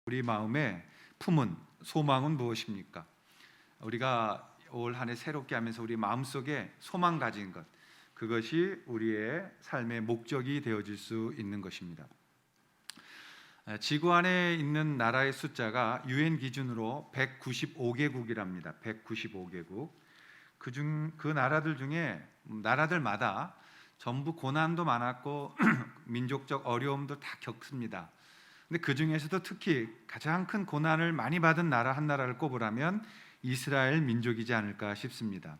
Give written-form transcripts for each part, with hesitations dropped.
우리 마음에 품은 소망은 무엇입니까? 우리가 올 한 해 새롭게 하면서 우리 마음속에 소망 가진 것, 그것이 우리의 삶의 목적이 되어질 수 있는 것입니다. 지구 안에 있는 나라의 숫자가 UN 기준으로 195개국이랍니다. 195개국. 그 나라들 중에 나라들마다 전부 고난도 많았고 민족적 어려움도 다 겪습니다. 근데 그 중에서도 특히 가장 큰 고난을 많이 받은 나라 한 나라를 꼽으라면 이스라엘 민족이지 않을까 싶습니다.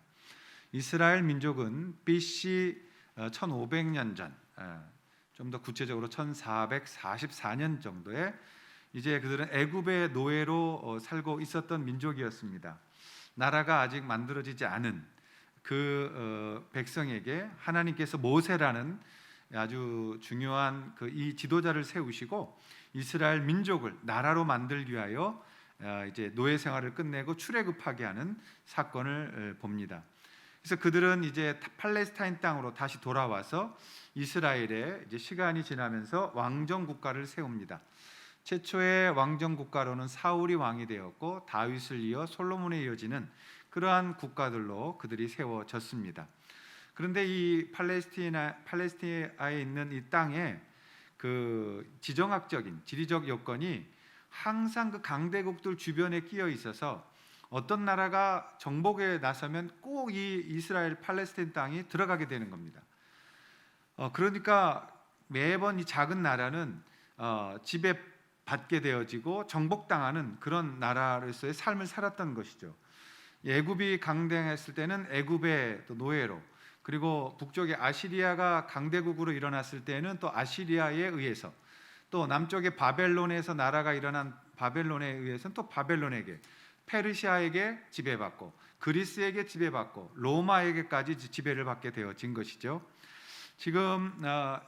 이스라엘 민족은 BC 1500년 전, 좀 더 구체적으로 1444년 정도에 이제 그들은 애굽의 노예로 살고 있었던 민족이었습니다. 나라가 아직 만들어지지 않은 그 백성에게 하나님께서 모세라는 아주 중요한 이 지도자를 세우시고 이스라엘 민족을 나라로 만들기 위하여 이제 노예 생활을 끝내고 출애굽하게 하는 사건을 봅니다. 그래서 그들은 이제 팔레스타인 땅으로 다시 돌아와서 이스라엘에 이제 시간이 지나면서 왕정 국가를 세웁니다. 최초의 왕정 국가로는 사울이 왕이 되었고 다윗을 이어 솔로몬에 이어지는 그러한 국가들로 그들이 세워졌습니다. 그런데 이 팔레스티나에 있는 이 땅에 그 지정학적인 지리적 여건이 항상 그 강대국들 주변에 끼어 있어서 어떤 나라가 정복에 나서면 꼭 이 이스라엘 팔레스타인 땅이 들어가게 되는 겁니다. 그러니까 매번 이 작은 나라는 지배받게 되어지고 정복당하는 그런 나라로서의 삶을 살았던 것이죠. 애굽이 강대했을 때는 애굽의 또 노예로, 그리고 북쪽의 아시리아가 강대국으로 일어났을 때는 또 아시리아에 의해서, 또 남쪽의 바벨론에서 나라가 일어난 바벨론에 의해서는 또 바벨론에게, 페르시아에게 지배받고 그리스에게 지배받고 로마에게까지 지배를 받게 되어진 것이죠. 지금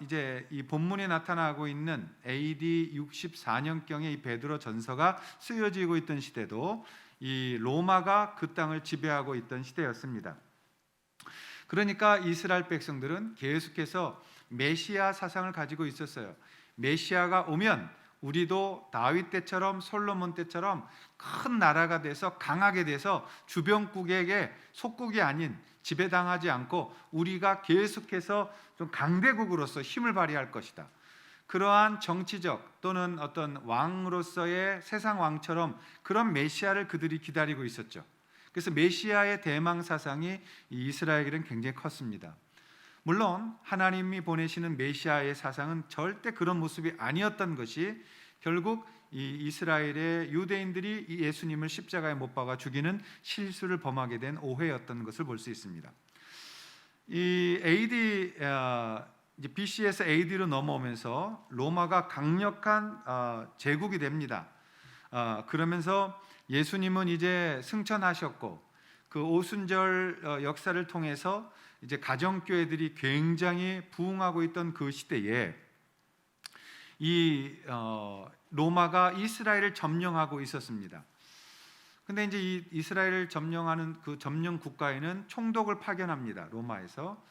이제 이 본문에 나타나고 있는 AD 64년경의 이 베드로 전서가 쓰여지고 있던 시대도 이 로마가 그 땅을 지배하고 있던 시대였습니다. 그러니까 이스라엘 백성들은 계속해서 메시아 사상을 가지고 있었어요. 메시아가 오면 우리도 다윗 때처럼 솔로몬 때처럼 큰 나라가 돼서 강하게 돼서 주변국에게 속국이 아닌 지배당하지 않고 우리가 계속해서 좀 강대국으로서 힘을 발휘할 것이다. 그러한 정치적 또는 어떤 왕으로서의 세상 왕처럼 그런 메시아를 그들이 기다리고 있었죠. 그래서 메시아의 대망 사상이 이스라엘에게는 굉장히 컸습니다. 물론 하나님이 보내시는 메시아의 사상은 절대 그런 모습이 아니었던 것이 결국 이 이스라엘의 유대인들이 이 예수님을 십자가에 못 박아 죽이는 실수를 범하게 된 오해였던 것을 볼 수 있습니다. 이 AD 이제 BC에서 AD로 넘어오면서 로마가 강력한 제국이 됩니다. 그러면서 예수님은 이제 승천하셨고 그 오순절 역사를 통해서 이제 가정교회들이 굉장히 부흥하고 있던 그 시대에 이 로마가 이스라엘을 점령하고 있었습니다. 근데 이제 이 이스라엘을 점령하는 그 점령 국가에는 총독을 파견합니다. 로마에서.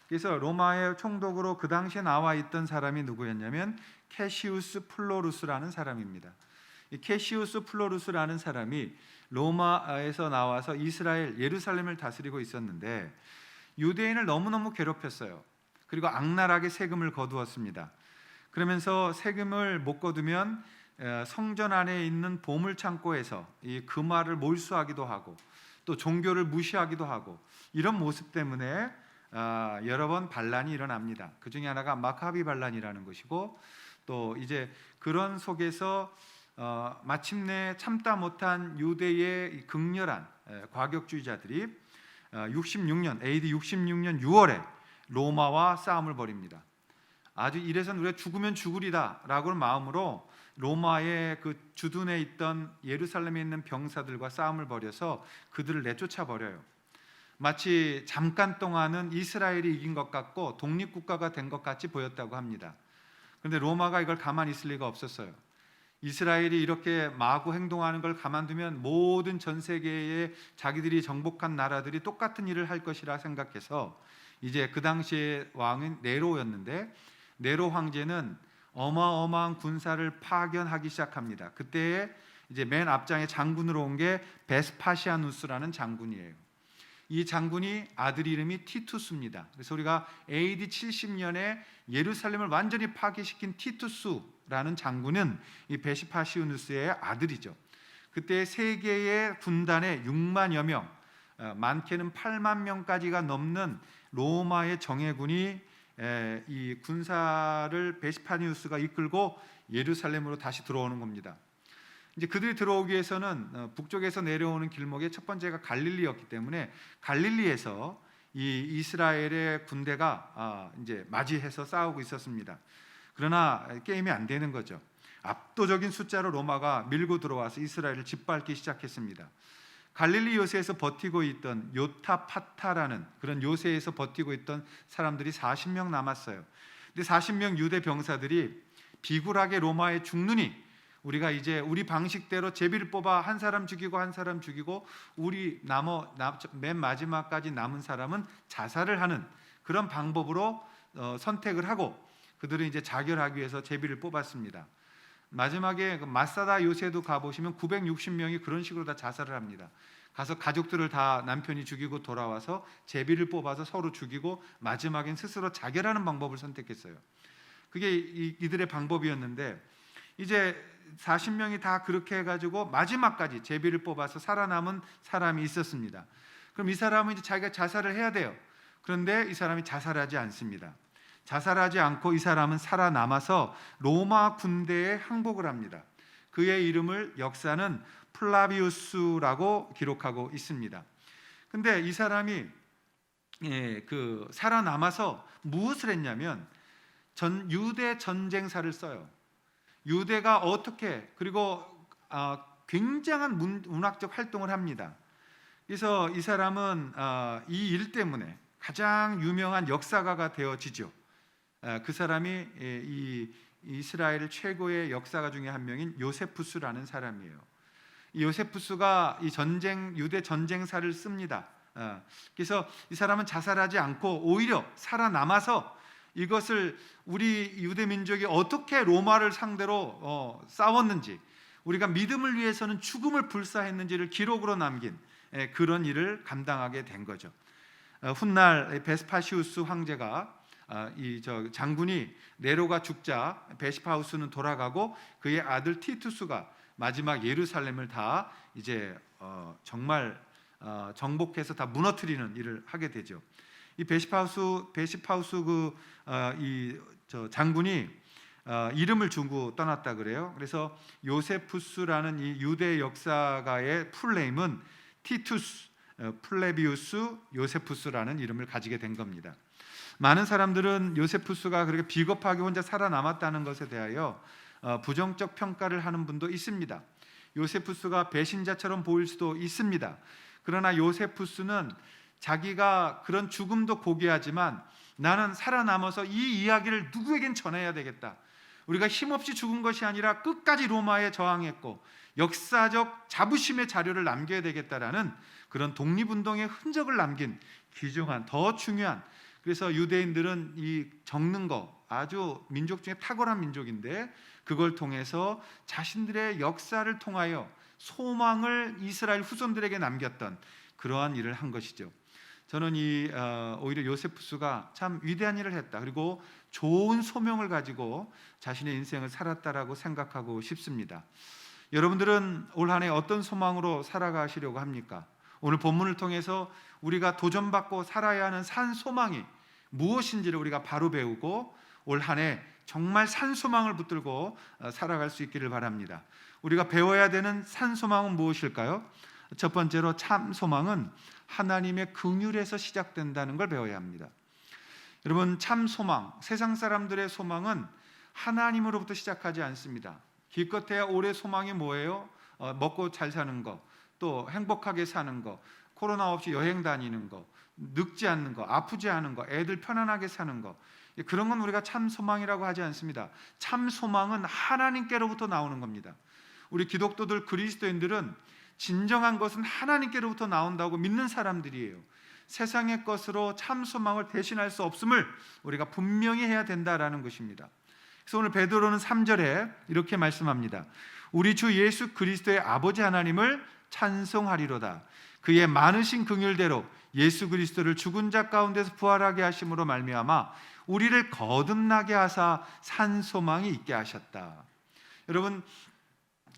그래서 로마의 총독으로 그 당시에 나와 있던 사람이 누구였냐면 캐시우스 플로루스라는 사람입니다. 이 캐시우스 플로루스라는 사람이 로마에서 나와서 이스라엘 예루살렘을 다스리고 있었는데 유대인을 너무너무 괴롭혔어요. 그리고 악랄하게 세금을 거두었습니다. 그러면서 세금을 못 거두면 성전 안에 있는 보물창고에서 이 금화를 몰수하기도 하고 또 종교를 무시하기도 하고 이런 모습 때문에 여러 번 반란이 일어납니다. 그 중에 하나가 마카비 반란이라는 것이고, 또 이제 그런 속에서 마침내 참다 못한 유대의 극렬한 과격주의자들이 66년 AD 66년 6월에 로마와 싸움을 벌입니다. 아주 이래선 우리가 죽으면 죽으리다라고 마음으로 로마의 그 주둔에 있던 예루살렘에 있는 병사들과 싸움을 벌여서 그들을 내쫓아 버려요. 마치 잠깐 동안은 이스라엘이 이긴 것 같고 독립국가가 된 것 같이 보였다고 합니다. 그런데 로마가 이걸 가만히 있을 리가 없었어요. 이스라엘이 이렇게 마구 행동하는 걸 가만두면 모든 전 세계에 자기들이 정복한 나라들이 똑같은 일을 할 것이라 생각해서 이제 그 당시에 왕은 네로였는데 네로 황제는 어마어마한 군사를 파견하기 시작합니다. 그때에 이제 맨 앞장에 장군으로 온 게 베스파시아누스라는 장군이에요. 이 장군이 아들 이름이 티투스입니다. 그래서 우리가 AD 70년에 예루살렘을 완전히 파괴시킨 티투스라는 장군은 이 베스파시아누스의 아들이죠. 그때 세계의 군단의 6만여 명, 많게는 8만 명까지가 넘는 로마의 정예군이 이 군사를 베스파시아누스가 이끌고 예루살렘으로 다시 들어오는 겁니다. 이제 그들이 들어오기 위해서는 북쪽에서 내려오는 길목의 첫 번째가 갈릴리였기 때문에 갈릴리에서 이 이스라엘의 군대가 이제 맞이해서 싸우고 있었습니다. 그러나 게임이 안 되는 거죠. 압도적인 숫자로 로마가 밀고 들어와서 이스라엘을 짓밟기 시작했습니다. 갈릴리 요새에서 버티고 있던 요타파타라는 그런 요새에서 버티고 있던 사람들이 40명 남았어요. 근데 40명 유대 병사들이 비굴하게 로마에 죽느니 우리가 이제 우리 방식대로 제비를 뽑아 한 사람 죽이고 한 사람 죽이고 우리 맨 마지막까지 남은 사람은 자살을 하는 그런 방법으로 선택을 하고 그들은 이제 자결하기 위해서 제비를 뽑았습니다. 마지막에 마사다 요새도 가보시면 960명이 그런 식으로 다 자살을 합니다. 가서 가족들을 다 남편이 죽이고 돌아와서 제비를 뽑아서 서로 죽이고 마지막엔 스스로 자결하는 방법을 선택했어요. 그게 이들의 방법이었는데 이제 40명이 다 그렇게 해가지고 마지막까지 제비를 뽑아서 살아남은 사람이 있었습니다. 그럼 이 사람은 이제 자기가 자살을 해야 돼요. 그런데 이 사람이 자살하지 않습니다. 자살하지 않고 이 사람은 살아남아서 로마 군대에 항복을 합니다. 그의 이름을 역사는 플라비우스라고 기록하고 있습니다. 근데 이 사람이 살아남아서 무엇을 했냐면 유대 전쟁사를 써요. 유대가 어떻게 그리고 굉장한 문학적 활동을 합니다. 그래서 이 사람은 이 일 때문에 가장 유명한 역사가가 되어지죠. 그 사람이 이 이스라엘 최고의 역사가 중에 한 명인 요세푸스라는 사람이에요. 이 요세푸스가 이 유대 전쟁사를 씁니다. 그래서 이 사람은 자살하지 않고 오히려 살아남아서 이것을 우리 유대 민족이 어떻게 로마를 상대로 싸웠는지 우리가 믿음을 위해서는 죽음을 불사했는지를 기록으로 남긴 그런 일을 감당하게 된 거죠. 훗날 베스파시우스 황제가 장군이 네로가 죽자 베스파우스는 돌아가고 그의 아들 티투스가 마지막 예루살렘을 다 이제 정말 정복해서 다 무너뜨리는 일을 하게 되죠. 이 베스파우스 장군이 이름을 주고 떠났다 그래요. 그래서 요세푸스라는 이 유대 역사가의 풀네임은 티투스 플레비우스 요세푸스라는 이름을 가지게 된 겁니다. 많은 사람들은 요세푸스가 그렇게 비겁하게 혼자 살아남았다는 것에 대하여 부정적 평가를 하는 분도 있습니다. 요세푸스가 배신자처럼 보일 수도 있습니다. 그러나 요세푸스는 자기가 그런 죽음도 고귀하지만 나는 살아남아서 이 이야기를 누구에겐 전해야 되겠다. 우리가 힘없이 죽은 것이 아니라 끝까지 로마에 저항했고 역사적 자부심의 자료를 남겨야 되겠다라는 그런 독립운동의 흔적을 남긴 귀중한 더 중요한 그래서 유대인들은 이 적는 거 아주 민족 중에 탁월한 민족인데 그걸 통해서 자신들의 역사를 통하여 소망을 이스라엘 후손들에게 남겼던 그러한 일을 한 것이죠. 저는 오히려 요세푸스가 참 위대한 일을 했다. 그리고 좋은 소명을 가지고 자신의 인생을 살았다라고 생각하고 싶습니다. 여러분들은 올 한 해 어떤 소망으로 살아가시려고 합니까? 오늘 본문을 통해서 우리가 도전받고 살아야 하는 산 소망이 무엇인지를 우리가 바로 배우고 올 한 해 정말 산 소망을 붙들고 살아갈 수 있기를 바랍니다. 우리가 배워야 되는 산 소망은 무엇일까요? 첫 번째로 참 소망은 하나님의 긍휼에서 시작된다는 걸 배워야 합니다. 여러분, 참 소망, 세상 사람들의 소망은 하나님으로부터 시작하지 않습니다. 기껏해야 올해 소망이 뭐예요? 먹고 잘 사는 거, 또 행복하게 사는 거, 코로나 없이 여행 다니는 거, 늙지 않는 거, 아프지 않은 거, 애들 편안하게 사는 거, 그런 건 우리가 참 소망이라고 하지 않습니다. 참 소망은 하나님께로부터 나오는 겁니다. 우리 기독교들 그리스도인들은 진정한 것은 하나님께로부터 나온다고 믿는 사람들이에요. 세상의 것으로 참 소망을 대신할 수 없음을 우리가 분명히 해야 된다라는 것입니다. 그래서 오늘 베드로는 3절에 이렇게 말씀합니다. 우리 주 예수 그리스도의 아버지 하나님을 찬송하리로다. 그의 많으신 긍휼대로 예수 그리스도를 죽은 자 가운데서 부활하게 하심으로 말미암아 우리를 거듭나게 하사 산 소망이 있게 하셨다. 여러분,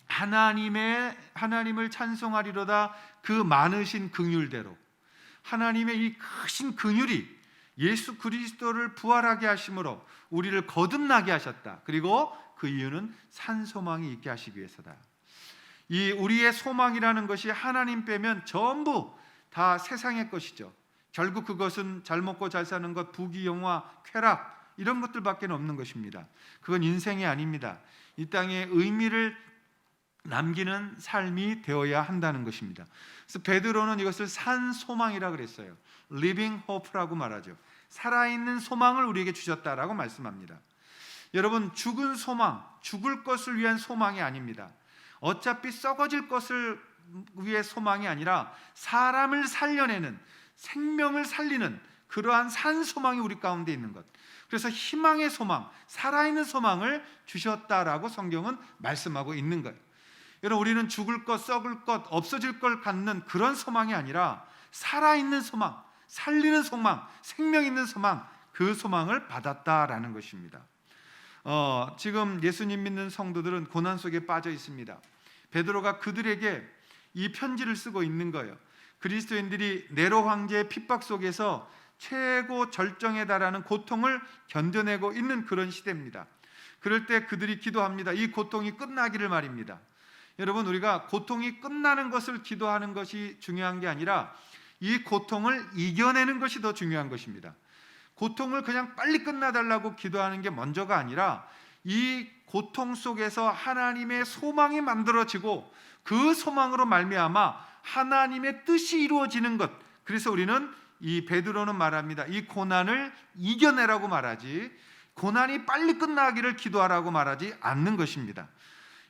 하나님을 찬송하리로다. 그 많으신 긍휼대로 하나님의 이 크신 긍휼이 예수 그리스도를 부활하게 하심으로 우리를 거듭나게 하셨다. 그리고 그 이유는 산 소망이 있게 하시기 위해서다. 이 우리의 소망이라는 것이 하나님 빼면 전부 다 세상의 것이죠. 결국 그것은 잘 먹고 잘 사는 것, 부귀 영화, 쾌락 이런 것들밖에 없는 것입니다. 그건 인생이 아닙니다. 이 땅에 의미를 남기는 삶이 되어야 한다는 것입니다. 그래서 베드로는 이것을 산 소망이라 그랬어요. Living hope라고 말하죠. 살아있는 소망을 우리에게 주셨다라고 말씀합니다. 여러분, 죽은 소망, 죽을 것을 위한 소망이 아닙니다. 어차피 썩어질 것을 위해 소망이 아니라 사람을 살려내는, 생명을 살리는 그러한 산 소망이 우리 가운데 있는 것. 그래서 희망의 소망, 살아있는 소망을 주셨다라고 성경은 말씀하고 있는 거예요. 여러분, 우리는 죽을 것, 썩을 것, 없어질 걸 갖는 그런 소망이 아니라 살아있는 소망, 살리는 소망, 생명 있는 소망, 그 소망을 받았다라는 것입니다. 지금 예수님 믿는 성도들은 고난 속에 빠져 있습니다. 베드로가 그들에게 이 편지를 쓰고 있는 거예요. 그리스도인들이 네로 황제의 핍박 속에서 최고 절정에 달하는 고통을 견뎌내고 있는 그런 시대입니다. 그럴 때 그들이 기도합니다. 이 고통이 끝나기를 말입니다. 여러분, 우리가 고통이 끝나는 것을 기도하는 것이 중요한 게 아니라 이 고통을 이겨내는 것이 더 중요한 것입니다. 고통을 그냥 빨리 끝나달라고 기도하는 게 먼저가 아니라 이 고통 속에서 하나님의 소망이 만들어지고 그 소망으로 말미암아 하나님의 뜻이 이루어지는 것. 그래서 우리는 이 베드로는 말합니다. 이 고난을 이겨내라고 말하지, 고난이 빨리 끝나기를 기도하라고 말하지 않는 것입니다.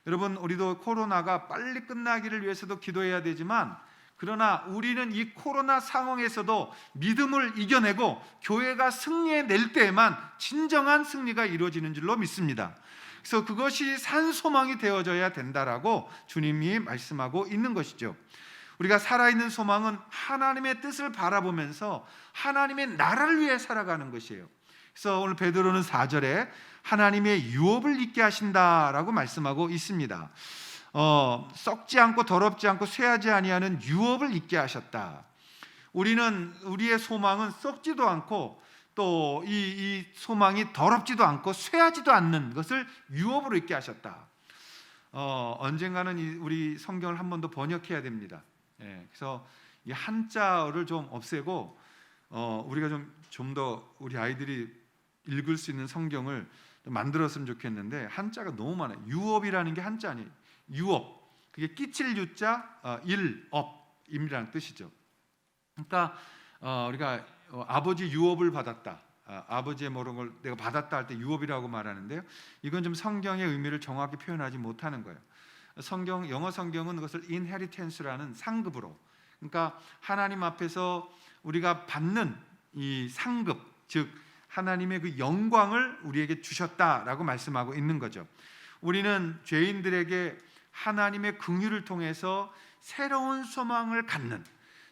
여러분, 우리도 코로나가 빨리 끝나기를 위해서도 기도해야 되지만, 그러나 우리는 이 코로나 상황에서도 믿음을 이겨내고 교회가 승리해낼 때에만 진정한 승리가 이루어지는 줄로 믿습니다. 그래서 그것이 산 소망이 되어져야 된다라고 주님이 말씀하고 있는 것이죠. 우리가 살아있는 소망은 하나님의 뜻을 바라보면서 하나님의 나라를 위해 살아가는 것이에요. 그래서 오늘 베드로는 4절에 하나님의 유업을 잊게 하신다라고 말씀하고 있습니다. 썩지 않고 더럽지 않고 쇠하지 아니하는 유업을 잊게 하셨다. 우리의 소망은 썩지도 않고 또 이 소망이 더럽지도 않고 쇠하지도 않는 것을 유업으로 잊게 하셨다. 언젠가는 우리 성경을 한 번 더 번역해야 됩니다. 그래서 이 한자어를 좀 없애고 우리가 좀 더 우리 아이들이 읽을 수 있는 성경을 만들었으면 좋겠는데, 한자가 너무 많아요. 유업이라는 게 한자 아니에요. 유업, 그게 끼칠 유자, 일업임이라는 뜻이죠. 그러니까 우리가 아버지 유업을 받았다, 아버지의 모든 걸 내가 받았다 할 때 유업이라고 말하는데요, 이건 좀 성경의 의미를 정확히 표현하지 못하는 거예요. 영어 성경은 그것을 inheritance라는 상급으로, 그러니까 하나님 앞에서 우리가 받는 이 상급, 즉 하나님의 그 영광을 우리에게 주셨다라고 말씀하고 있는 거죠. 우리는 죄인들에게 하나님의 긍휼을 통해서 새로운 소망을 갖는,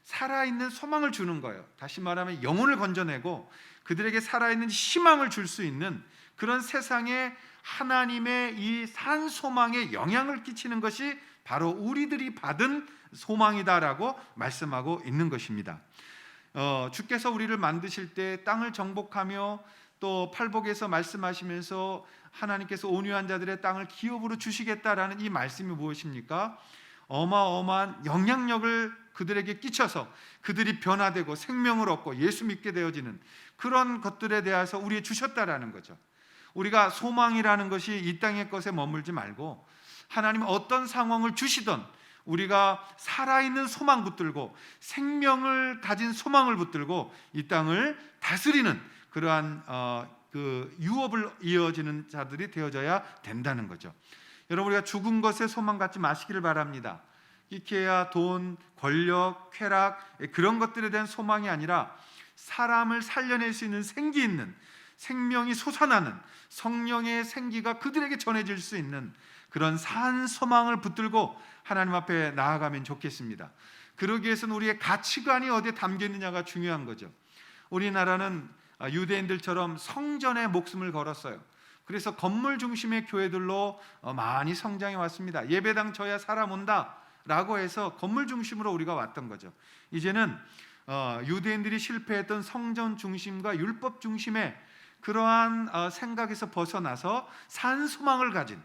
살아있는 소망을 주는 거예요. 다시 말하면 영혼을 건져내고 그들에게 살아있는 희망을 줄 수 있는 그런 세상에 하나님의 이 산 소망에 영향을 끼치는 것이 바로 우리들이 받은 소망이다라고 말씀하고 있는 것입니다. 주께서 우리를 만드실 때 땅을 정복하며 또 팔복에서 말씀하시면서 하나님께서 온유한 자들의 땅을 기업으로 주시겠다라는 이 말씀이 무엇입니까? 어마어마한 영향력을 그들에게 끼쳐서 그들이 변화되고 생명을 얻고 예수 믿게 되어지는 그런 것들에 대해서 우리에 주셨다라는 거죠. 우리가 소망이라는 것이 이 땅의 것에 머물지 말고 하나님은 어떤 상황을 주시던 우리가 살아있는 소망 붙들고 생명을 가진 소망을 붙들고 이 땅을 다스리는 그러한 그 유업을 이어지는 자들이 되어져야 된다는 거죠. 여러분, 우리가 죽은 것에 소망 갖지 마시기를 바랍니다. 이케야 돈, 권력, 쾌락, 그런 것들에 대한 소망이 아니라 사람을 살려낼 수 있는 생기 있는 생명이 솟아나는 성령의 생기가 그들에게 전해질 수 있는 그런 산 소망을 붙들고 하나님 앞에 나아가면 좋겠습니다. 그러기 위해서는 우리의 가치관이 어디에 담겨 있느냐가 중요한 거죠. 우리나라는 유대인들처럼 성전에 목숨을 걸었어요. 그래서 건물 중심의 교회들로 많이 성장해 왔습니다. 예배당 쳐야 사람 온다 라고 해서 건물 중심으로 우리가 왔던 거죠. 이제는 유대인들이 실패했던 성전 중심과 율법 중심의 그러한 생각에서 벗어나서 산 소망을 가진,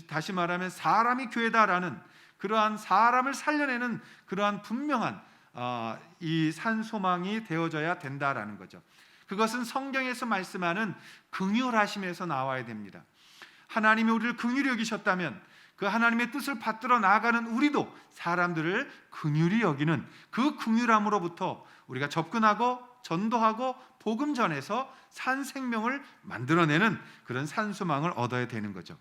다시 말하면 사람이 교회다라는 그러한 사람을 살려내는 그러한 분명한 이 산 소망이 되어져야 된다라는 거죠. 그것은 성경에서 말씀하는 긍휼하심에서 나와야 됩니다. 하나님이 우리를 긍휼히 여기셨다면 그 하나님의 뜻을 받들어 나아가는 우리도 사람들을 긍휼히 여기는 그 긍휼함으로부터 우리가 접근하고 전도하고 복음 전해서 산 생명을 만들어내는 그런 산 소망을 얻어야 되는 거죠.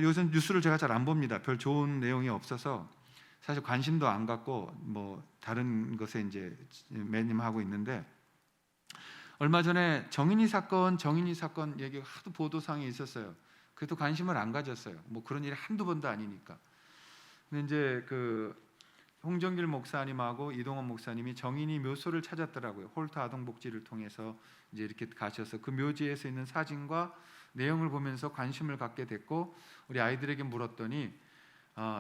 요새 뉴스를 제가 잘 안 봅니다. 별 좋은 내용이 없어서 사실 관심도 안 갖고 다른 것에 이제 매님하고 있는데, 얼마 전에 정인이 사건 얘기가 하도 보도상에 있었어요. 그래도 관심을 안 가졌어요. 그런 일이 한두 번도 아니니까. 근데 이제 그 홍정길 목사님하고 이동원 목사님이 정인이 묘소를 찾았더라고요. 홀트 아동복지를 통해서 이제 이렇게 가셔서 그 묘지에서 있는 사진과 내용을 보면서 관심을 갖게 됐고, 우리 아이들에게 물었더니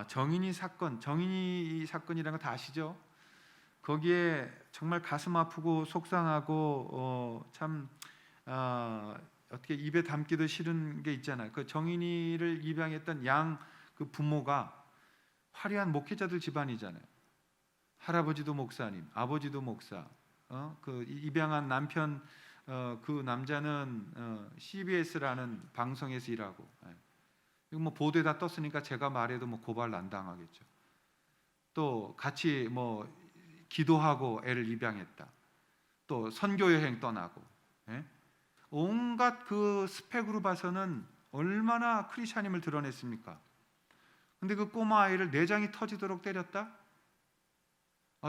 정인이 사건이라는 거 다 아시죠? 거기에 정말 가슴 아프고 속상하고 어떻게 입에 담기도 싫은 게 있잖아요. 그 정인이를 입양했던 그 부모가 화려한 목회자들 집안이잖아요. 할아버지도 목사님, 아버지도 목사. 그 입양한 남편 그 남자는 CBS라는 방송에서 일하고. 이거 보도에다 떴으니까 제가 말해도 고발 안 당하겠죠. 또 같이 기도하고 애를 입양했다. 또 선교 여행 떠나고. 온갖 그 스펙으로 봐서는 얼마나 크리스찬임을 드러냈습니까? 근데 그 꼬마 아이를 내장이 터지도록 때렸다?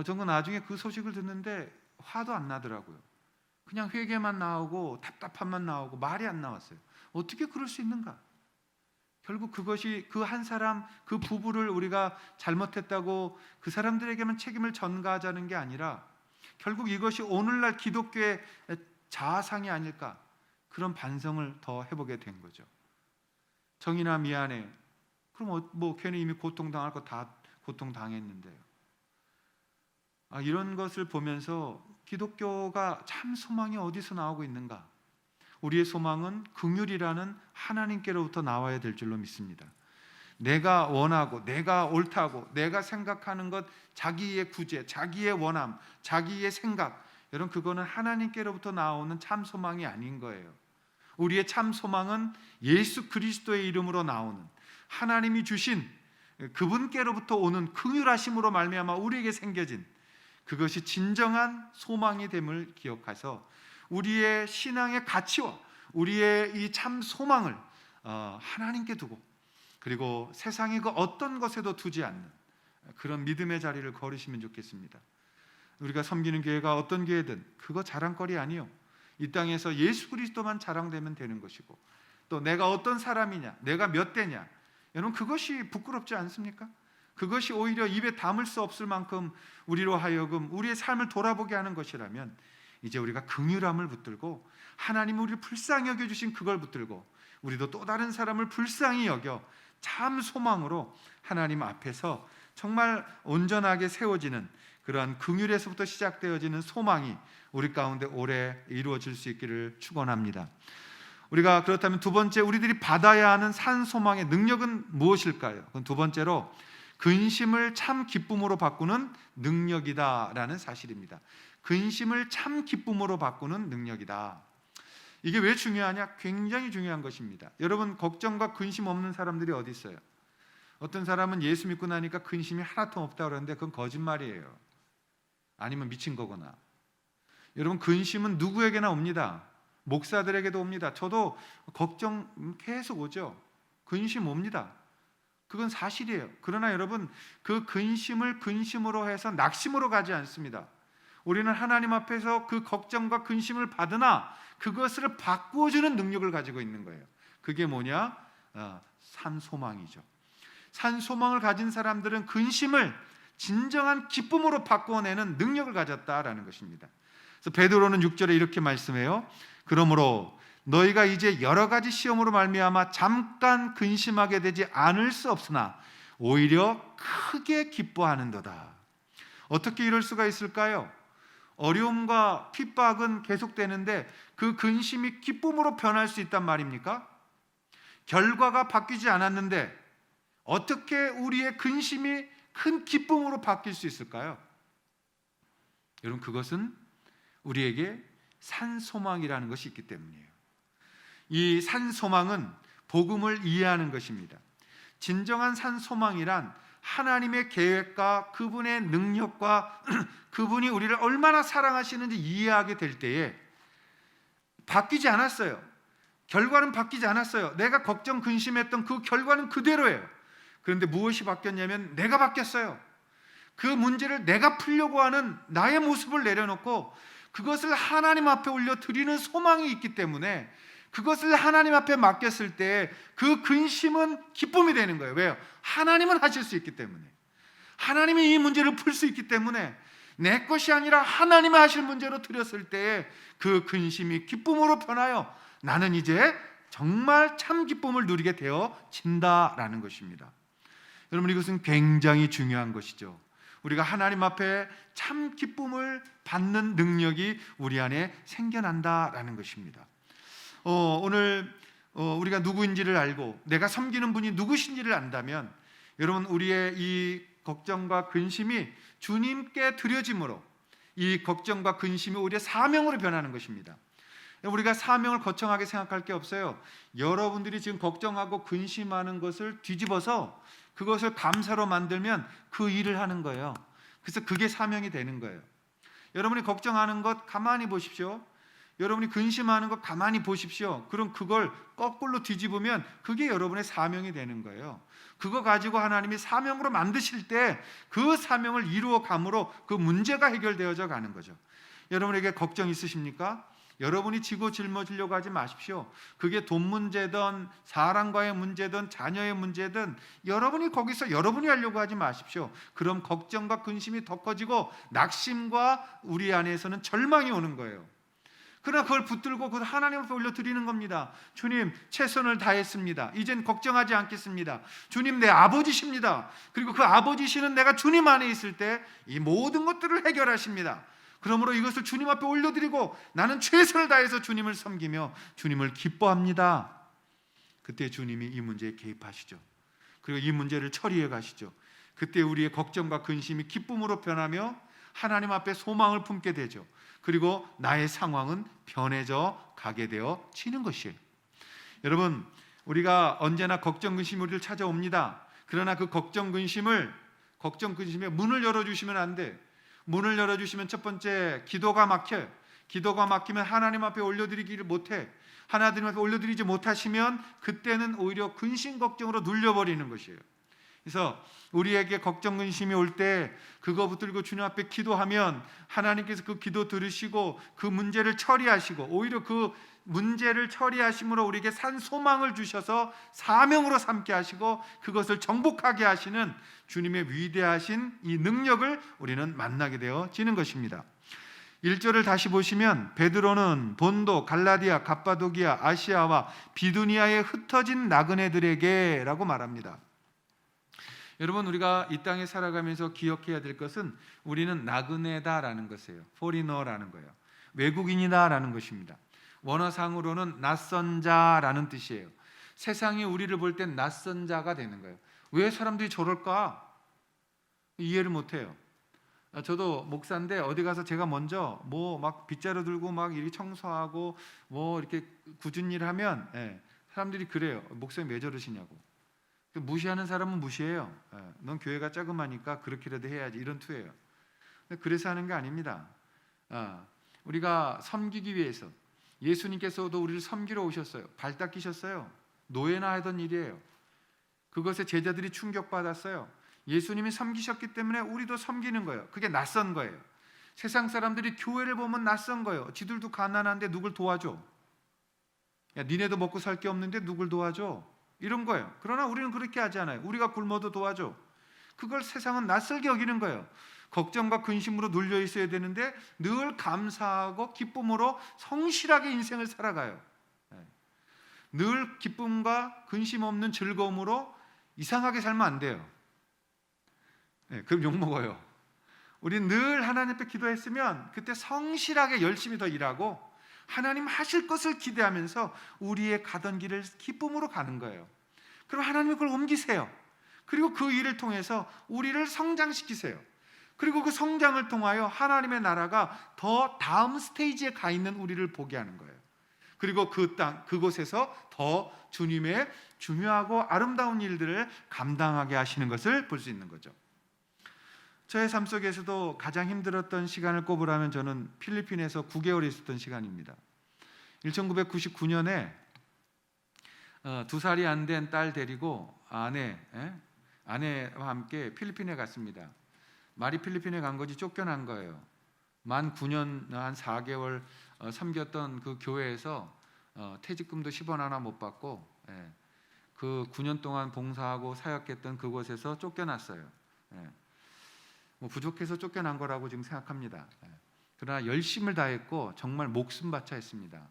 저는 나중에 그 소식을 듣는데 화도 안 나더라고요. 그냥 회개만 나오고 답답함만 나오고 말이 안 나왔어요. 어떻게 그럴 수 있는가? 결국 그것이 그 한 사람, 그 부부를 우리가 잘못했다고 그 사람들에게만 책임을 전가하자는 게 아니라 결국 이것이 오늘날 기독교의 자아상이 아닐까, 그런 반성을 더 해보게 된 거죠. 정인아 미안해. 그럼 괜히 이미 고통당할 거 다 고통당했는데요. 이런 것을 보면서 기독교가 참 소망이 어디서 나오고 있는가? 우리의 소망은 긍휼이라는 하나님께로부터 나와야 될 줄로 믿습니다. 내가 원하고 내가 옳다고 내가 생각하는 것, 자기의 구제, 자기의 원함, 자기의 생각, 여러분 그거는 하나님께로부터 나오는 참 소망이 아닌 거예요. 우리의 참 소망은 예수 그리스도의 이름으로 나오는 하나님이 주신 그분께로부터 오는 긍휼하심으로 말미암아 우리에게 생겨진 그것이 진정한 소망이 됨을 기억해서 우리의 신앙의 가치와 우리의 이 참 소망을 하나님께 두고, 그리고 세상의 그 어떤 것에도 두지 않는 그런 믿음의 자리를 걸으시면 좋겠습니다. 우리가 섬기는 교회가 어떤 교회든 그거 자랑거리 아니요. 이 땅에서 예수 그리스도만 자랑되면 되는 것이고, 또 내가 어떤 사람이냐, 내가 몇 대냐, 여러분 그것이 부끄럽지 않습니까? 그것이 오히려 입에 담을 수 없을 만큼 우리로 하여금 우리의 삶을 돌아보게 하는 것이라면, 이제 우리가 긍휼함을 붙들고 하나님이 우리를 불쌍히 여겨주신 그걸 붙들고 우리도 또 다른 사람을 불쌍히 여겨 참 소망으로 하나님 앞에서 정말 온전하게 세워지는 그러한 긍휼에서부터 시작되어지는 소망이 우리 가운데 오래 이루어질 수 있기를 축원합니다. 우리가 그렇다면 두 번째, 우리들이 받아야 하는 산 소망의 능력은 무엇일까요? 그건 두 번째로 근심을 참 기쁨으로 바꾸는 능력이다라는 사실입니다. 근심을 참 기쁨으로 바꾸는 능력이다. 이게 왜 중요하냐? 굉장히 중요한 것입니다. 여러분, 걱정과 근심 없는 사람들이 어디 있어요? 어떤 사람은 예수 믿고 나니까 근심이 하나도 없다고 그러는데 그건 거짓말이에요. 아니면 미친 거거나. 여러분, 근심은 누구에게나 옵니다. 목사들에게도 옵니다. 저도 걱정 계속 오죠. 근심 옵니다. 그건 사실이에요. 그러나 여러분, 그 근심을 근심으로 해서 낙심으로 가지 않습니다. 우리는 하나님 앞에서 그 걱정과 근심을 받으나 그것을 바꾸어주는 능력을 가지고 있는 거예요. 그게 뭐냐? 산소망이죠. 산소망을 가진 사람들은 근심을 진정한 기쁨으로 바꾸어내는 능력을 가졌다라는 것입니다. 그래서 베드로는 6절에 이렇게 말씀해요. 그러므로 너희가 이제 여러 가지 시험으로 말미암아 잠깐 근심하게 되지 않을 수 없으나 오히려 크게 기뻐하는도다. 어떻게 이럴 수가 있을까요? 어려움과 핍박은 계속되는데 그 근심이 기쁨으로 변할 수 있단 말입니까? 결과가 바뀌지 않았는데 어떻게 우리의 근심이 큰 기쁨으로 바뀔 수 있을까요? 여러분, 그것은 우리에게 산소망이라는 것이 있기 때문이에요. 이 산소망은 복음을 이해하는 것입니다. 진정한 산소망이란 하나님의 계획과 그분의 능력과 그분이 우리를 얼마나 사랑하시는지 이해하게 될 때에 바뀌지 않았어요. 결과는 바뀌지 않았어요. 내가 걱정 근심했던 그 결과는 그대로예요. 그런데 무엇이 바뀌었냐면 내가 바뀌었어요. 그 문제를 내가 풀려고 하는 나의 모습을 내려놓고 그것을 하나님 앞에 올려드리는 소망이 있기 때문에 그것을 하나님 앞에 맡겼을 때 그 근심은 기쁨이 되는 거예요. 왜요? 하나님은 하실 수 있기 때문에, 하나님이 이 문제를 풀 수 있기 때문에 내 것이 아니라 하나님이 하실 문제로 드렸을 때 그 근심이 기쁨으로 변하여 나는 이제 정말 참 기쁨을 누리게 되어진다라는 것입니다. 여러분, 이것은 굉장히 중요한 것이죠. 우리가 하나님 앞에 참 기쁨을 받는 능력이 우리 안에 생겨난다라는 것입니다. 오늘 우리가 누구인지를 알고 내가 섬기는 분이 누구신지를 안다면 여러분, 우리의 이 걱정과 근심이 주님께 드려짐으로 이 걱정과 근심이 우리의 사명으로 변하는 것입니다. 우리가 사명을 거창하게 생각할 게 없어요. 여러분들이 지금 걱정하고 근심하는 것을 뒤집어서 그것을 감사로 만들면 그 일을 하는 거예요. 그래서 그게 사명이 되는 거예요. 여러분이 걱정하는 것 가만히 보십시오. 여러분이 근심하는 것 가만히 보십시오. 그럼 그걸 거꾸로 뒤집으면 그게 여러분의 사명이 되는 거예요. 그거 가지고 하나님이 사명으로 만드실 때 그 사명을 이루어 감으로 그 문제가 해결되어져 가는 거죠. 여러분에게 걱정 있으십니까? 여러분이 지고 짊어지려고 하지 마십시오. 그게 돈 문제든 사람과의 문제든 자녀의 문제든 여러분이 거기서 여러분이 하려고 하지 마십시오. 그럼 걱정과 근심이 더 커지고 낙심과 우리 안에서는 절망이 오는 거예요. 그러나 그걸 붙들고 그걸 하나님 앞에 올려드리는 겁니다. 주님, 최선을 다했습니다. 이젠 걱정하지 않겠습니다. 주님, 내 아버지십니다. 그리고 그 아버지시는 내가 주님 안에 있을 때 이 모든 것들을 해결하십니다. 그러므로 이것을 주님 앞에 올려드리고 나는 최선을 다해서 주님을 섬기며 주님을 기뻐합니다. 그때 주님이 이 문제에 개입하시죠. 그리고 이 문제를 처리해 가시죠. 그때 우리의 걱정과 근심이 기쁨으로 변하며 하나님 앞에 소망을 품게 되죠. 그리고 나의 상황은 변해져 가게 되어지는 것이에요. 여러분, 우리가 언제나 걱정 근심이 우리를 찾아옵니다. 그러나 그 걱정 근심의 문을 열어주시면 안 돼. 문을 열어주시면 첫 번째, 기도가 막혀요. 기도가 막히면 하나님 앞에 올려드리지를 못해. 하나님 앞에 올려드리지 못하시면 그때는 오히려 근심 걱정으로 눌려버리는 것이에요. 그래서 우리에게 걱정 근심이 올 때 그거 붙들고 주님 앞에 기도하면 하나님께서 그 기도 들으시고 그 문제를 처리하시고 오히려 그 문제를 처리하심으로 우리에게 산 소망을 주셔서 사명으로 삼게 하시고 그것을 정복하게 하시는 주님의 위대하신 이 능력을 우리는 만나게 되어지는 것입니다. 1절을 다시 보시면 베드로는 본도, 갈라디아, 갑바도기아, 아시아와 비두니아에 흩어진 나그네들에게 라고 말합니다. 여러분, 우리가 이 땅에 살아가면서 기억해야 될 것은 우리는 나그네다라는 것이에요. 포리너라는 거예요. 외국인이다라는 것입니다. 원어상으로는 낯선 자라는 뜻이에요. 세상이 우리를 볼 땐 낯선 자가 되는 거예요. 왜 사람들이 저럴까? 이해를 못해요. 저도 목사인데 어디 가서 제가 먼저 뭐 막 빗자루 들고 막 이렇게 청소하고 뭐 이렇게 굳은 일을 하면 사람들이 그래요. 목사님 왜 저러시냐고. 무시하는 사람은 무시해요. 넌 교회가 자그마니까 그렇게라도 해야지, 이런 투예요. 그래서 하는 게 아닙니다. 우리가 섬기기 위해서 예수님께서도 우리를 섬기러 오셨어요. 발 닦이셨어요. 노예나 하던 일이에요. 그것에 제자들이 충격받았어요. 예수님이 섬기셨기 때문에 우리도 섬기는 거예요. 그게 낯선 거예요. 세상 사람들이 교회를 보면 낯선 거예요. 지들도 가난한데 누굴 도와줘? 야, 니네도 먹고 살 게 없는데 누굴 도와줘? 이런 거예요. 그러나 우리는 그렇게 하지 않아요. 우리가 굶어도 도와줘. 그걸 세상은 낯설게 여기는 거예요. 걱정과 근심으로 눌려 있어야 되는데 늘 감사하고 기쁨으로 성실하게 인생을 살아가요. 늘 기쁨과 근심 없는 즐거움으로 이상하게 살면 안 돼요. 그럼 욕먹어요. 우리 늘 하나님 앞에 기도했으면 그때 성실하게 열심히 더 일하고 하나님 하실 것을 기대하면서 우리의 가던 길을 기쁨으로 가는 거예요. 그럼 하나님이 그걸 옮기세요. 그리고 그 일을 통해서 우리를 성장시키세요. 그리고 그 성장을 통하여 하나님의 나라가 더 다음 스테이지에 가 있는 우리를 보게 하는 거예요. 그리고 그 땅, 그곳에서 더 주님의 중요하고 아름다운 일들을 감당하게 하시는 것을 볼 수 있는 거죠. 저의 삶 속에서도 가장 힘들었던 시간을 꼽으라면 저는 필리핀에서 9개월 있었던 시간입니다. 1999년에 2살이 안 된 딸 데리고 아내와 함께 필리핀에 갔습니다. 말이 필리핀에 간 거지 쫓겨난 거예요. 만 9년 한 4개월 섬겼던 그 교회에서 퇴직금도 10원 하나 못 받고 그 9년 동안 봉사하고 사역했던 그곳에서 쫓겨났어요. 뭐 부족해서 쫓겨난 거라고 지금 생각합니다. 그러나 열심을 다했고 정말 목숨 바쳐 했습니다.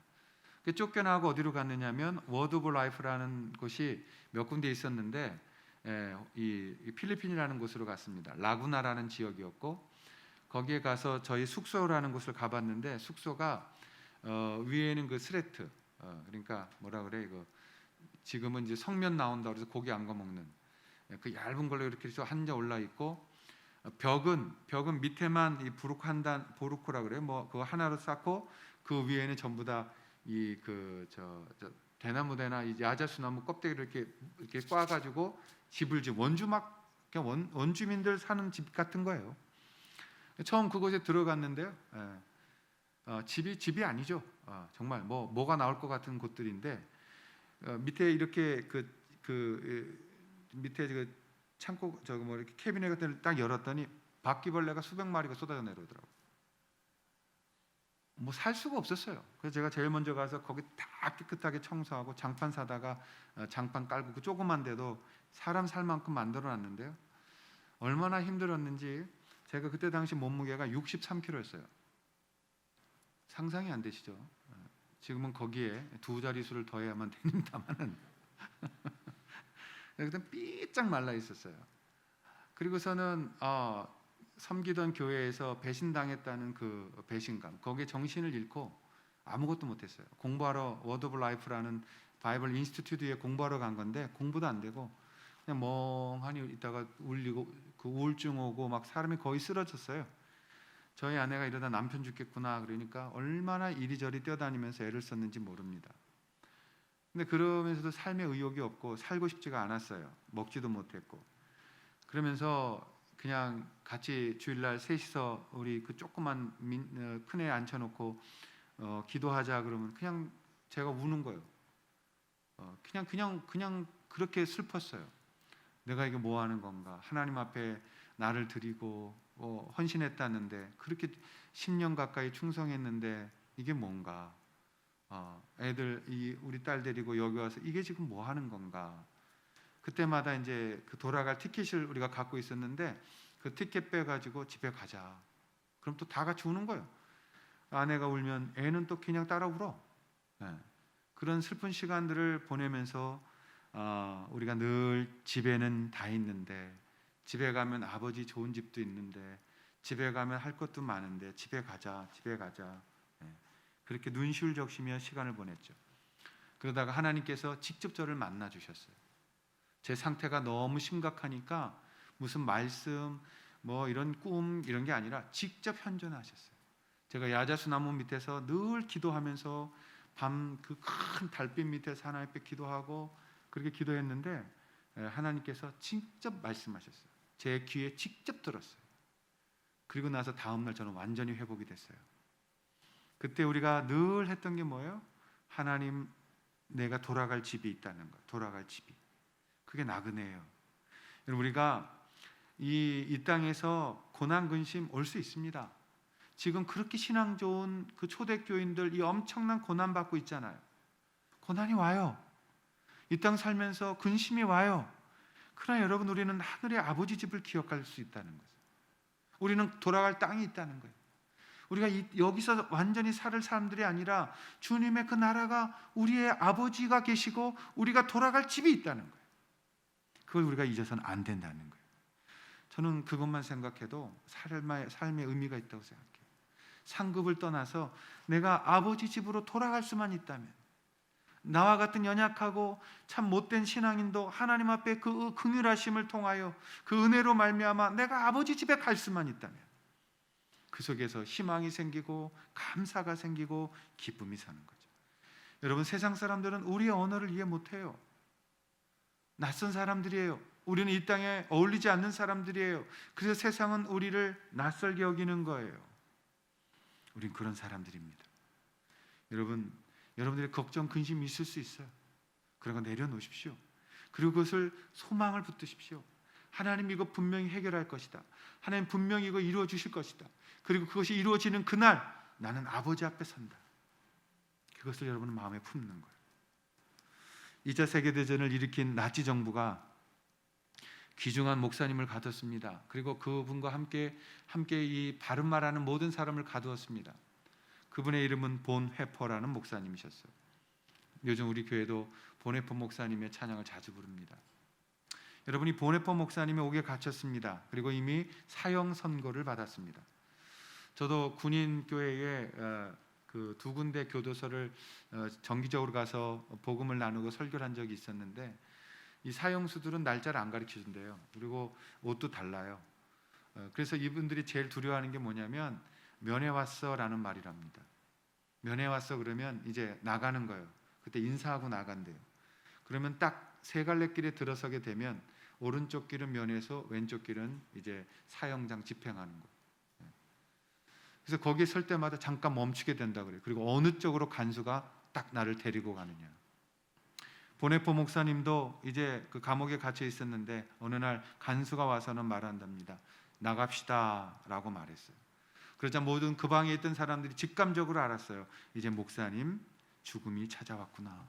쫓겨나고 어디로 갔느냐면 워드 오브 라이프라는 곳이 몇 군데 있었는데 이 필리핀이라는 곳으로 갔습니다. 라구나라는 지역이었고 거기에 가서 저희 숙소라는 곳을 가봤는데 숙소가 위에는 그 스레트 그러니까 뭐라 그래 이거 지금은 이제 성면 나온다 그래서 고기 안 거 먹는 그 얇은 걸로 이렇게 해서 한자 올라 있고 벽은 밑에만 이 보루코라 그래요. 뭐 그거 하나로 쌓고 그 위에는 전부 다 이 대나무대나 이 야자수나무 껍데기를 이렇게 꽈가지고 집을 그냥 원주민들 사는 집 같은 거예요. 처음 그곳에 들어갔는데요. 집이 아니죠. 정말 뭐가 나올 것 같은 곳들인데 밑에 이렇게 밑에 창고 이렇게 캐비넷 같은 걸 딱 열었더니 바퀴벌레가 수백 마리가 쏟아져 내려오더라고요. 뭐 살 수가 없었어요. 그래서 제가 제일 먼저 가서 거기 다 깨끗하게 청소하고 장판 사다가 장판 깔고 그 조그만데도 사람 살 만큼 만들어놨는데요. 얼마나 힘들었는지 제가 그때 당시 몸무게가 63kg였어요. 상상이 안 되시죠? 지금은 거기에 두 자릿수를 더해야만 됩니다만은 그때 삐짝 말라 있었어요. 그리고서는 섬기던 교회에서 배신당했다는 그 배신감, 거기에 정신을 잃고 아무것도 못했어요. 공부하러 워드 오브 라이프라는 바이블 인스티튜트에 공부하러 간 건데 공부도 안 되고 그냥 멍하니 있다가 울리고 그 우울증 오고 막 사람이 거의 쓰러졌어요. 저희 아내가 이러다 남편 죽겠구나 그러니까 얼마나 이리저리 뛰어다니면서 애를 썼는지 모릅니다. 근데 그러면서도 삶의 의욕이 없고 살고 싶지가 않았어요. 먹지도 못했고. 그러면서 그냥 같이 주일날 셋이서 우리 그 조그만 큰 애 앉혀놓고 기도하자 그러면 그냥 제가 우는 거예요. 그냥 그렇게 슬펐어요. 내가 이게 뭐 하는 건가? 하나님 앞에 나를 드리고 헌신했다는데 그렇게 10년 가까이 충성했는데 이게 뭔가? 우리 딸 데리고 여기 와서 이게 지금 뭐 하는 건가? 그때마다 이제 그 돌아갈 티켓을 우리가 갖고 있었는데 그 티켓 빼가지고 집에 가자. 그럼 또 다 같이 우는 거예요. 아내가 울면 애는 또 그냥 따라 울어. 그런 슬픈 시간들을 보내면서 우리가 늘 집에는 다 있는데 집에 가면 아버지 좋은 집도 있는데 집에 가면 할 것도 많은데 집에 가자. 그렇게 눈시울 적시며 시간을 보냈죠. 그러다가 하나님께서 직접 저를 만나 주셨어요. 제 상태가 너무 심각하니까 무슨 말씀 뭐 이런 꿈 이런 게 아니라 직접 현존하셨어요. 제가 야자수나무 밑에서 늘 기도하면서 밤 그 큰 달빛 밑에서 하나님 앞에 기도하고 그렇게 기도했는데 하나님께서 직접 말씀하셨어요. 제 귀에 직접 들었어요. 그리고 나서 다음 날 저는 완전히 회복이 됐어요. 그때 우리가 늘 했던 게 뭐예요? 하나님 내가 돌아갈 집이 있다는 거. 돌아갈 집이. 그게 나그네예요. 우리가 이 땅에서 고난 근심 올 수 있습니다. 지금 그렇게 신앙 좋은 그 초대교인들 이 엄청난 고난 받고 있잖아요. 고난이 와요. 이 땅 살면서 근심이 와요. 그러나 여러분, 우리는 하늘의 아버지 집을 기억할 수 있다는 거죠. 우리는 돌아갈 땅이 있다는 거예요. 우리가 여기서 완전히 살 사람들이 아니라 주님의 그 나라가 우리의 아버지가 계시고 우리가 돌아갈 집이 있다는 거예요. 그걸 우리가 잊어서는 안 된다는 거예요. 저는 그것만 생각해도 삶의 의미가 있다고 생각해요. 상급을 떠나서 내가 아버지 집으로 돌아갈 수만 있다면, 나와 같은 연약하고 참 못된 신앙인도 하나님 앞에 그 긍휼하심을 통하여 그 은혜로 말미암아 내가 아버지 집에 갈 수만 있다면, 그 속에서 희망이 생기고 감사가 생기고 기쁨이 사는 거죠. 여러분, 세상 사람들은 우리의 언어를 이해 못해요. 낯선 사람들이에요. 우리는 이 땅에 어울리지 않는 사람들이에요. 그래서 세상은 우리를 낯설게 여기는 거예요. 우린 그런 사람들입니다. 여러분, 여러분들의 걱정, 근심이 있을 수 있어요. 그런 거 내려놓으십시오. 그리고 그것을 소망을 붙드십시오. 하나님 이거 분명히 해결할 것이다. 하나님 분명히 이거 이루어 주실 것이다. 그리고 그것이 이루어지는 그날 나는 아버지 앞에 선다. 그것을 여러분은 마음에 품는 거예요. 2차 세계대전을 일으킨 나치 정부가 귀중한 목사님을 가뒀습니다. 그리고 그분과 함께 이 바른 말하는 모든 사람을 가두었습니다. 그분의 이름은 본 회퍼라는 목사님이셨어요. 요즘 우리 교회도 본 회퍼 목사님의 찬양을 자주 부릅니다. 여러분이 본 회퍼 목사님의 옥에 갇혔습니다. 그리고 이미 사형 선고를 받았습니다. 저도 군인 교회에 그 두 군데 교도소를 정기적으로 가서 복음을 나누고 설교를 한 적이 있었는데, 이 사형수들은 날짜를 안 가르쳐 준대요. 그리고 옷도 달라요. 그래서 이분들이 제일 두려워하는 게 뭐냐면 면회 왔어라는 말이랍니다. 면회 왔어 그러면 이제 나가는 거예요. 그때 인사하고 나간대요. 그러면 딱 세 갈래 길에 들어서게 되면 오른쪽 길은 면회소, 왼쪽 길은 이제 사형장 집행하는 거예요. 그래서 거기에 설 때마다 잠깐 멈추게 된다 그래요. 그리고 어느 쪽으로 간수가 딱 나를 데리고 가느냐. 보네포 목사님도 이제 그 감옥에 갇혀 있었는데 어느 날 간수가 와서는 말한답니다. 나갑시다라고 말했어요. 그러자 모든 그 방에 있던 사람들이 직감적으로 알았어요. 이제 목사님 죽음이 찾아왔구나.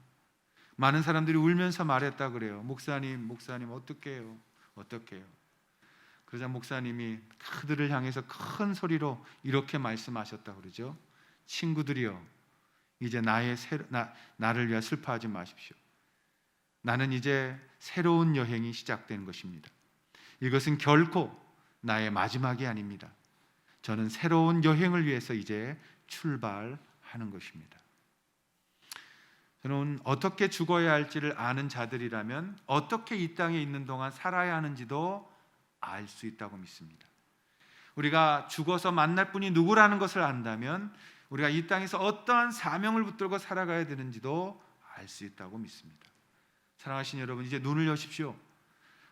많은 사람들이 울면서 말했다 그래요. 목사님 어떡해요? 그러자 목사님이 그들을 향해서 큰 소리로 이렇게 말씀하셨다 그러죠. 친구들이여, 이제 나를 위해 슬퍼하지 마십시오. 나는 이제 새로운 여행이 시작된 것입니다. 이것은 결코 나의 마지막이 아닙니다. 저는 새로운 여행을 위해서 이제 출발하는 것입니다. 저는 어떻게 죽어야 할지를 아는 자들이라면 어떻게 이 땅에 있는 동안 살아야 하는지도 알 수 있다고 믿습니다. 우리가 죽어서 만날 분이 누구라는 것을 안다면 우리가 이 땅에서 어떠한 사명을 붙들고 살아가야 되는지도 알 수 있다고 믿습니다. 사랑하신 여러분, 이제 눈을 여십시오.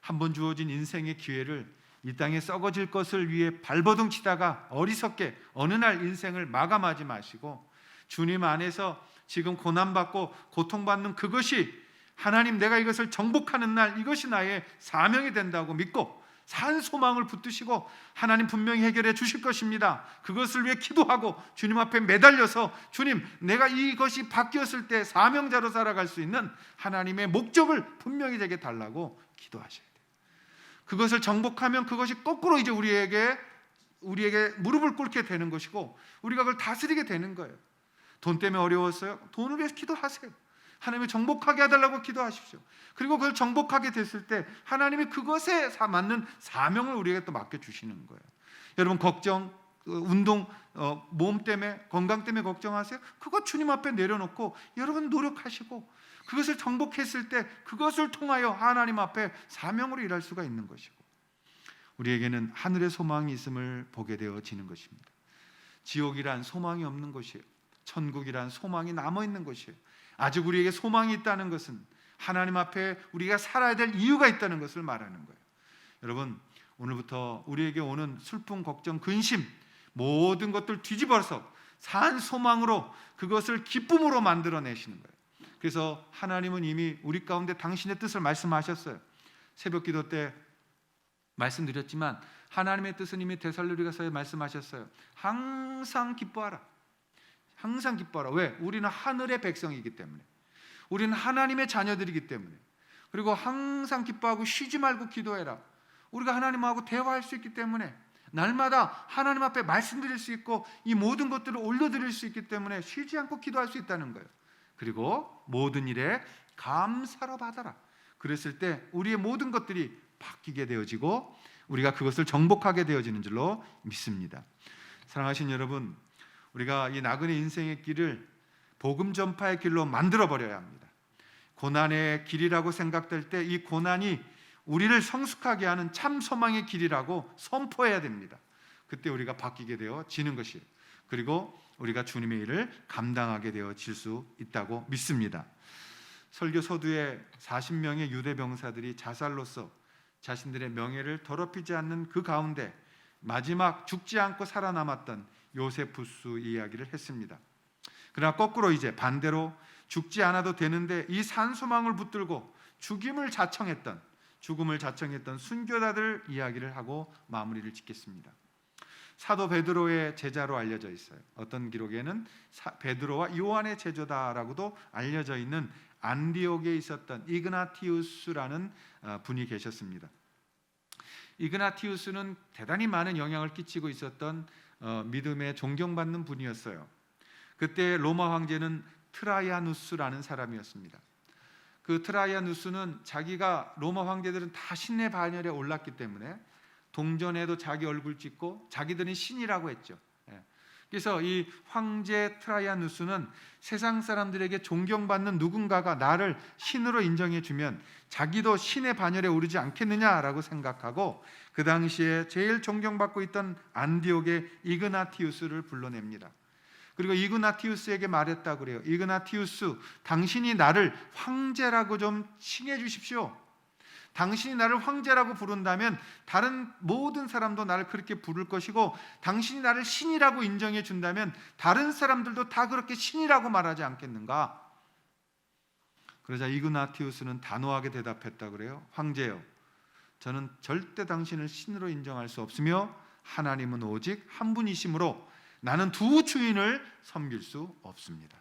한 번 주어진 인생의 기회를 이 땅에 썩어질 것을 위해 발버둥 치다가 어리석게 어느 날 인생을 마감하지 마시고, 주님 안에서 지금 고난받고 고통받는 그것이 하나님 내가 이것을 정복하는 날, 이것이 나의 사명이 된다고 믿고 산 소망을 붙드시고 하나님 분명히 해결해 주실 것입니다. 그것을 위해 기도하고 주님 앞에 매달려서 주님, 내가 이것이 바뀌었을 때 사명자로 살아갈 수 있는 하나님의 목적을 분명히 제게 달라고 기도하셔야 돼요. 그것을 정복하면 그것이 거꾸로 이제 우리에게 무릎을 꿇게 되는 것이고 우리가 그걸 다스리게 되는 거예요. 돈 때문에 어려웠어요? 돈을 위해서 기도하세요. 하나님이 정복하게 해달라고 기도하십시오. 그리고 그걸 정복하게 됐을 때 하나님이 그것에 맞는 사명을 우리에게 또 맡겨주시는 거예요. 여러분, 걱정, 운동, 몸 때문에, 건강 때문에 걱정하세요? 그거 주님 앞에 내려놓고 여러분 노력하시고 그것을 정복했을 때 그것을 통하여 하나님 앞에 사명으로 일할 수가 있는 것이고, 우리에게는 하늘의 소망이 있음을 보게 되어지는 것입니다. 지옥이란 소망이 없는 것이에요. 천국이란 소망이 남아있는 것이에요. 아직 우리에게 소망이 있다는 것은 하나님 앞에 우리가 살아야 될 이유가 있다는 것을 말하는 거예요. 여러분, 오늘부터 우리에게 오는 슬픔, 걱정, 근심 모든 것들 뒤집어서 산 소망으로 그것을 기쁨으로 만들어내시는 거예요. 그래서 하나님은 이미 우리 가운데 당신의 뜻을 말씀하셨어요. 새벽 기도 때 말씀드렸지만 하나님의 뜻은 이미 데살로니가서에 말씀하셨어요. 항상 기뻐하라. 항상 기뻐하라. 왜? 우리는 하늘의 백성이기 때문에, 우리는 하나님의 자녀들이기 때문에. 그리고 항상 기뻐하고 쉬지 말고 기도해라. 우리가 하나님하고 대화할 수 있기 때문에, 날마다 하나님 앞에 말씀드릴 수 있고 이 모든 것들을 올려드릴 수 있기 때문에 쉬지 않고 기도할 수 있다는 거예요. 그리고 모든 일에 감사로 받아라. 그랬을 때 우리의 모든 것들이 바뀌게 되어지고 우리가 그것을 정복하게 되어지는 줄로 믿습니다. 사랑하신 여러분, 우리가 이 나그네 인생의 길을 복음 전파의 길로 만들어 버려야 합니다. 고난의 길이라고 생각될 때 이 고난이 우리를 성숙하게 하는 참 소망의 길이라고 선포해야 됩니다. 그때 우리가 바뀌게 되어지는 것이에요. 그리고 우리가 주님의 일을 감당하게 되어질 수 있다고 믿습니다. 설교 서두에 40명의 유대 병사들이 자살로서 자신들의 명예를 더럽히지 않는 그 가운데 마지막 죽지 않고 살아남았던 요세푸스 이야기를 했습니다. 그러나 거꾸로 이제 반대로 죽지 않아도 되는데 이 산소망을 붙들고 죽음을 자청했던 순교자들 이야기를 하고 마무리를 짓겠습니다. 사도 베드로의 제자로 알려져 있어요. 어떤 기록에는 베드로와 요한의 제자다라고도 알려져 있는 안디옥에 있었던 이그나티우스라는 분이 계셨습니다. 이그나티우스는 대단히 많은 영향을 끼치고 있었던 믿음에 존경받는 분이었어요. 그때 로마 황제는 트라이아누스라는 사람이었습니다. 그 트라이아누스는 자기가 로마 황제들은 다 신의 반열에 올랐기 때문에 동전에도 자기 얼굴 찍고 자기들은 신이라고 했죠. 그래서 이 황제 트라이아누스는 세상 사람들에게 존경받는 누군가가 나를 신으로 인정해 주면 자기도 신의 반열에 오르지 않겠느냐라고 생각하고 그 당시에 제일 존경받고 있던 안디옥의 이그나티우스를 불러냅니다. 그리고 이그나티우스에게 말했다고 그래요. 이그나티우스, 당신이 나를 황제라고 좀 칭해 주십시오. 당신이 나를 황제라고 부른다면 다른 모든 사람도 나를 그렇게 부를 것이고, 당신이 나를 신이라고 인정해 준다면 다른 사람들도 다 그렇게 신이라고 말하지 않겠는가? 그러자 이그나티우스는 단호하게 대답했다고 그래요. 황제요, 저는 절대 당신을 신으로 인정할 수 없으며 하나님은 오직 한 분이시므로 나는 두 주인을 섬길 수 없습니다.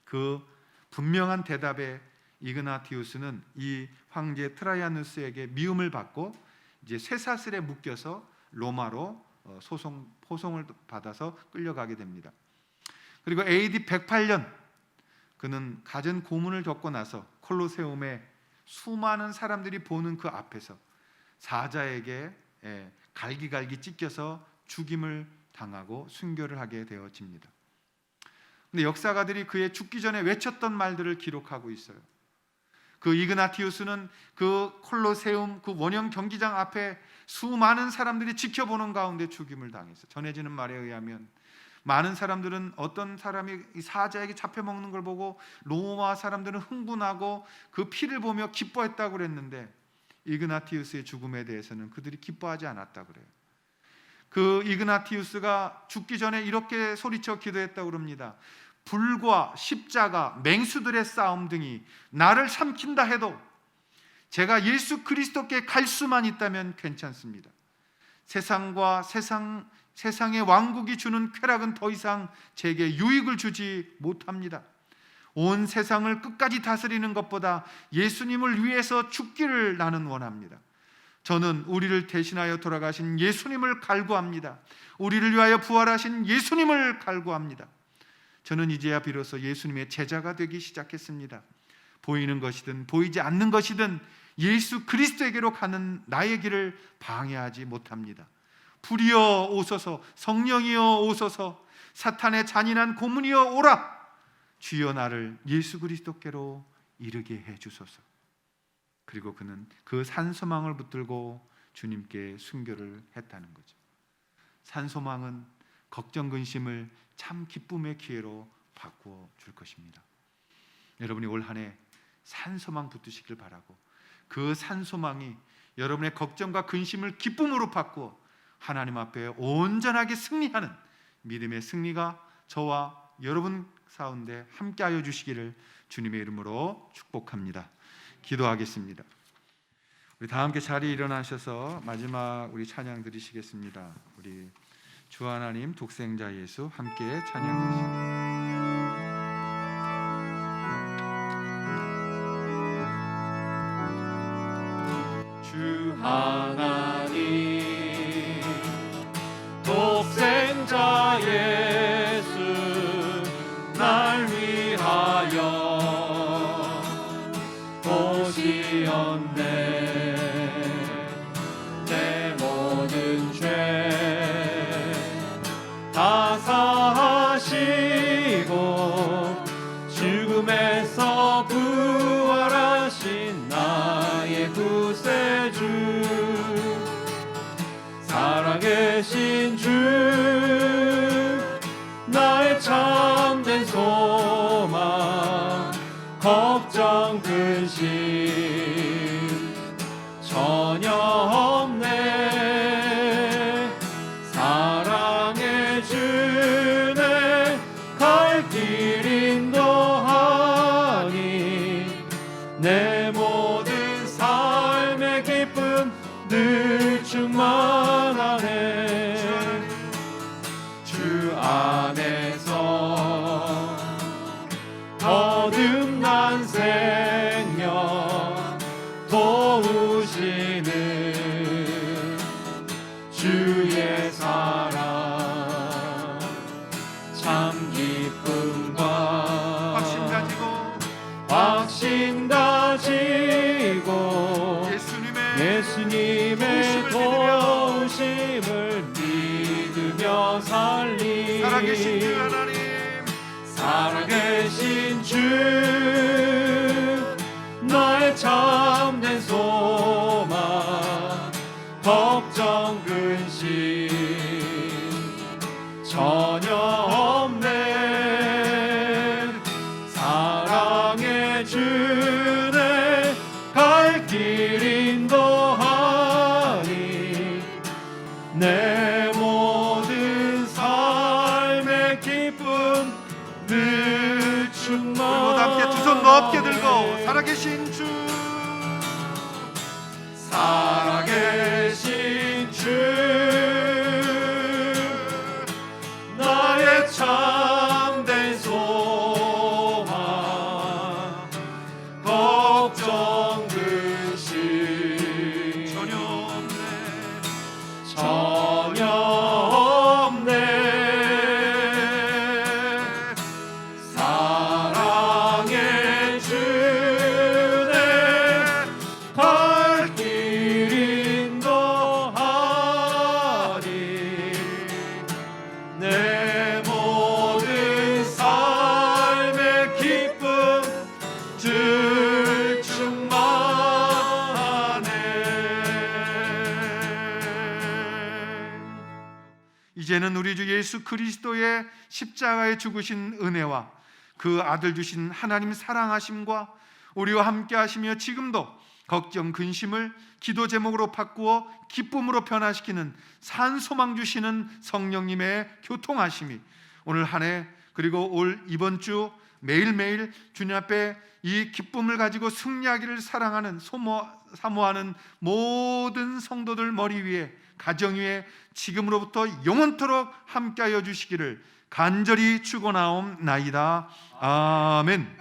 그 분명한 대답에 이그나티우스는 이 황제 트라이아누스에게 미움을 받고 이제 쇠사슬에 묶여서 로마로 포송을 받아서 끌려가게 됩니다. 그리고 AD 108년 그는 갖은 고문을 겪고 나서 콜로세움에 수많은 사람들이 보는 그 앞에서 사자에게 갈기갈기 찢겨서 죽임을 당하고 순교를 하게 되어집니다. 근데 역사가들이 그의 죽기 전에 외쳤던 말들을 기록하고 있어요. 그 이그나티우스는 그 콜로세움 그 원형 경기장 앞에 수많은 사람들이 지켜보는 가운데 죽임을 당했어요. 전해지는 말에 의하면 많은 사람들은 어떤 사람이 사자에게 잡혀먹는 걸 보고 로마 사람들은 흥분하고 그 피를 보며 기뻐했다고 그랬는데 이그나티우스의 죽음에 대해서는 그들이 기뻐하지 않았다고 그래요. 그 이그나티우스가 죽기 전에 이렇게 소리쳐 기도했다고 그럽니다. 불과 십자가, 맹수들의 싸움 등이 나를 삼킨다 해도 제가 예수 그리스도께 갈 수만 있다면 괜찮습니다. 세상과 세상의 왕국이 주는 쾌락은 더 이상 제게 유익을 주지 못합니다. 온 세상을 끝까지 다스리는 것보다 예수님을 위해서 죽기를 나는 원합니다. 저는 우리를 대신하여 돌아가신 예수님을 갈구합니다. 우리를 위하여 부활하신 예수님을 갈구합니다. 저는 이제야 비로소 예수님의 제자가 되기 시작했습니다. 보이는 것이든 보이지 않는 것이든 예수 그리스도에게로 가는 나의 길을 방해하지 못합니다. 불이여 오소서, 성령이여 오소서, 사탄의 잔인한 고문이여 오라. 주여 나를 예수 그리스도께로 이르게 해 주소서. 그리고 그는 그 산소망을 붙들고 주님께 순교를 했다는 거죠. 산소망은 걱정 근심을 참 기쁨의 기회로 바꾸어 줄 것입니다. 여러분이 올 한 해 산소망 붙드시길 바라고, 그 산소망이 여러분의 걱정과 근심을 기쁨으로 바꾸어 하나님 앞에 온전하게 승리하는 믿음의 승리가 저와 여러분 가운데 함께하여 주시기를 주님의 이름으로 축복합니다. 기도하겠습니다. 우리 다 함께 자리에 일어나셔서 마지막 우리 찬양 드리시겠습니다. 우리 주 하나님 독생자 예수 함께 찬양 드리시겠습니다. 주 하나님 독생자 예수 날 위하여 오시었네. 내 모든 죄 다 사하시고 죽음에서 부활하신 나의 구세주, 살아계신 주, 나의 참된 소망, 걱정 근심 전혀 없네. 사랑해 주네. 갈 길 인도하니 내 모든 삶의 기쁨 늘 충만하네. 주 안에서 거듭난 생명 도우시는 주의 사랑, 참 기쁨과 확신 가지고 예수님의 도우심을 믿으며 살리. 살아계신 주 하나님, 살아계신 주, 나의 참된 소망, 걱정 근심 전혀 없네. 사랑해 주네. 갈 길 인도하니 내 모든 삶의 기쁨 늘 충만. 모두 함께 두 손 높게 들고 살아계신 주, 살아계신 주, 나의 참된 소망, 걱정 근심 전혀 없네. 전혀 없네. 사랑해 주네. 갈 길 인도하니 내 모든 삶의 기쁨 늘 충만하네. 이제는 우리 주 예수 그리스도의 십자가에 죽으신 은혜와 그 아들 주신 하나님 사랑하심과 우리와 함께 하시며 지금도 걱정 근심을 기도 제목으로 바꾸어 기쁨으로 변화시키는 산소망 주시는 성령님의 교통하심이 오늘 한 해 그리고 올 이번 주 매일매일 주님 앞에 이 기쁨을 가지고 승리하기를 사랑하는 사모하는 모든 성도들 머리 위에, 가정 위에 지금으로부터 영원토록 함께하여 주시기를 간절히 축원하옵나이다. 아멘.